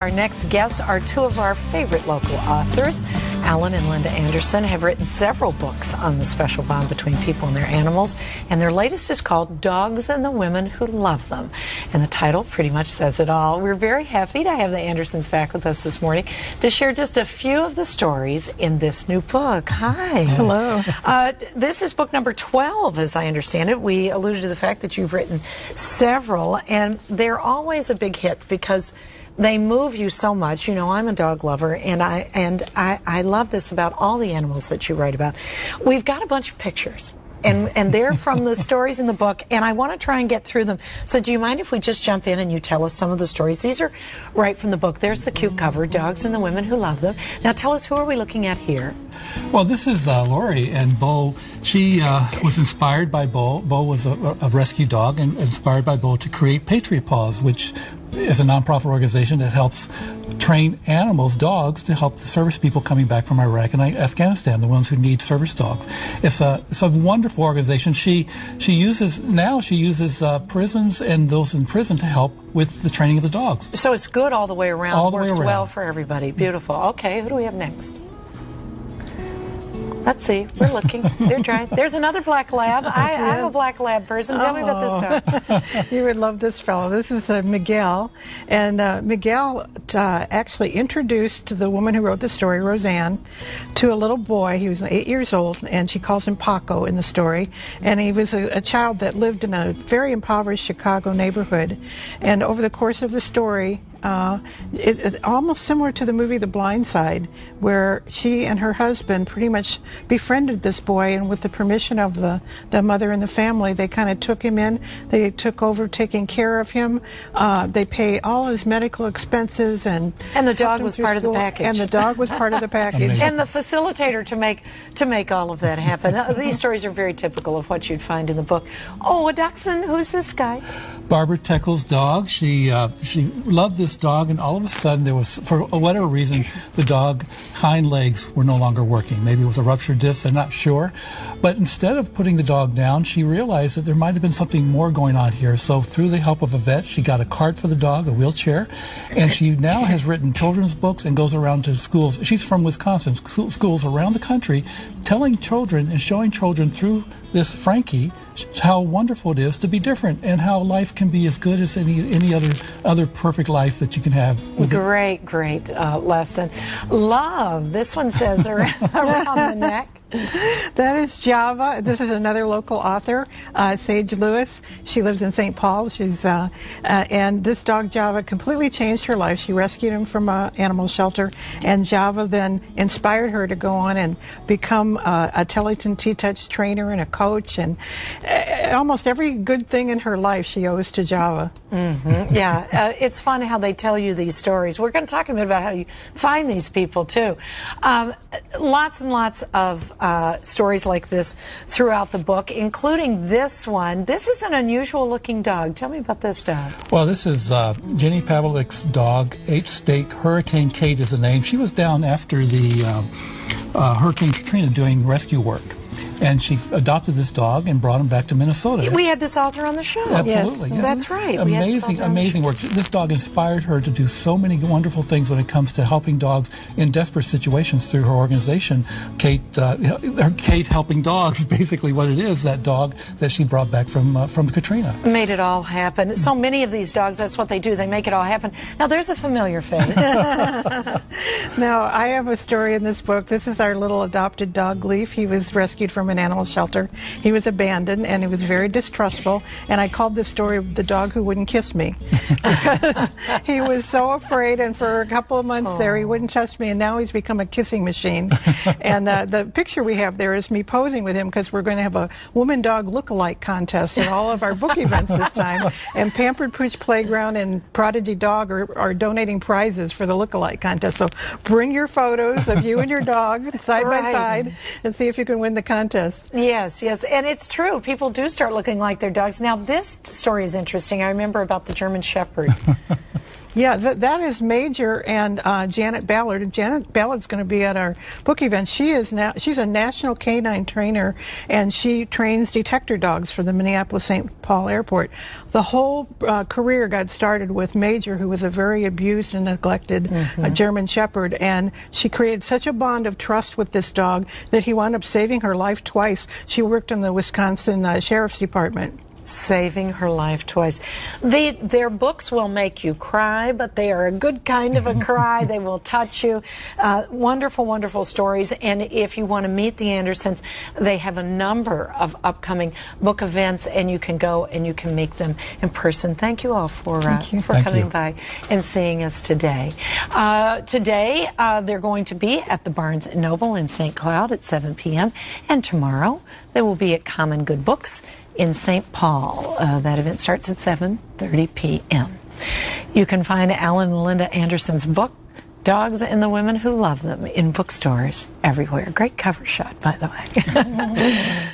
Our next guests are two of our favorite local authors. Alan and Linda Anderson have written several books on the special bond between people and their animals, and their latest is called Dogs and the Women Who Love Them. And the title pretty much says it all. We're very happy to have the Andersons back with us this morning to share just a few of the stories in this new book. Hi. Hello. This is book number 12, as I understand it. We alluded to the fact that you've written several, and they're always a big hit because they move you so much. You know, I'm a dog lover, and I love this about all the animals that you write about. We've got a bunch of pictures, and they're from the stories in the book, and I want to try and get through them. So do you mind if we just jump in and you tell us some of the stories? These are right from the book. There's the cute cover, Dogs and the Women Who Love Them. Now tell us, who are we looking at here? Well, this is Lori, and Bo. She was inspired by Bo. Bo was a rescue dog, and inspired by Bo to create Patriot Paws, which is a nonprofit organization that helps train animals, dogs, to help the service people coming back from Iraq and Afghanistan, the ones who need service dogs. It's a wonderful organization. She uses prisons and those in prison to help with the training of the dogs. So it's good all the way around. All the way Works around. well for everybody. Beautiful. Okay, who do we have next? Let's see. We're looking. They're trying. There's another black lab. I'm a black lab person. Tell me about this dog. You would love this fellow. This is Miguel. And Miguel actually introduced the woman who wrote the story, Roseanne, to a little boy. He was 8 years old, and she calls him Paco in the story. And he was a child that lived in a very impoverished Chicago neighborhood. And over the course of the story, it's almost similar to the movie The Blind Side, where she and her husband pretty much befriended this boy, and with the permission of the mother and the family, they kind of took him in. They took over taking care of him. They paid all his medical expenses, and the dog was part of the package. And the dog was part of the package. And the facilitator to make all of that happen. These stories are very typical of what you'd find in the book. Oh, a dachshund. Who's this guy? Barbara Teckle's dog. She loved this dog, and all of a sudden there was, for whatever reason, the dog hind legs were no longer working. Maybe it was a ruptured disc, I'm not sure. But instead of putting the dog down, she realized that there might have been something more going on here. So through the help of a vet, she got a cart for the dog, a wheelchair, and she now has written children's books and goes around to schools. She's from Wisconsin, schools around the country, telling children and showing children through this Frankie how wonderful it is to be different, and how life can be as good as any other perfect life that you can have. Great lesson. Love. This one says around the neck. That is Java. This is another local author, Sage Lewis. She lives in St. Paul. And this dog Java completely changed her life. She rescued him from an animal shelter, and Java then inspired her to go on and become a Tellington T-Touch trainer and a coach, and almost every good thing in her life she owes to Java. Mm-hmm. Yeah, it's fun how they tell you these stories. We're going to talk a bit about how you find these people too. Lots and lots of stories like this throughout the book, including this one. This is an unusual looking dog. Tell me about this dog. Well, this is Jenny Pavlik's dog, H-Stake. Hurricane Kate is the name. She was down after the Hurricane Katrina doing rescue work, and she adopted this dog and brought him back to Minnesota. We had this author on the show. Absolutely. Yes. Yeah. That's right. Amazing work. This dog inspired her to do so many wonderful things when it comes to helping dogs in desperate situations through her organization, Kate Helping Dogs, basically what it is, that dog that she brought back from Katrina. Made it all happen. So many of these dogs, that's what they do. They make it all happen. Now, there's a familiar face. Now, I have a story in this book. This is our little adopted dog, Leaf. He was rescued from an animal shelter. He was abandoned, and he was very distrustful, and I called this story The Dog Who Wouldn't Kiss Me. He was so afraid, and for a couple of months there he wouldn't touch me, and now he's become a kissing machine. And the picture we have there is me posing with him, because we're going to have a woman-dog look-alike contest at all of our book events this time, and Pampered Pooch Playground and Prodigy Dog are donating prizes for the look-alike contest. So bring your photos of you and your dog side by side and see if you can win the contest. Yes, and it's true. People do start looking like their dogs. Now, this story is interesting. I remember about the German Shepherd. Yeah, that is Major and Janet Ballard. And Janet Ballard's going to be at our book event. She's a national canine trainer, and she trains detector dogs for the Minneapolis-St. Paul Airport. The whole career got started with Major, who was a very abused and neglected German Shepherd, and she created such a bond of trust with this dog that he wound up saving her life twice. She worked in the Wisconsin Sheriff's Department. Saving her life twice. Their books will make you cry, but they are a good kind of a cry. They will touch you. Wonderful, wonderful stories. And if you want to meet the Andersons, they have a number of upcoming book events, and you can go and you can meet them in person. Thank you all for coming by and seeing us today. Today, they're going to be at the Barnes & Noble in St. Cloud at 7 p.m. And tomorrow, they will be at Common Good Books in St. Paul. That event starts at 7:30 p.m. You can find Alan and Linda Anderson's book, Dogs and the Women Who Love Them, in bookstores everywhere. Great cover shot, by the way.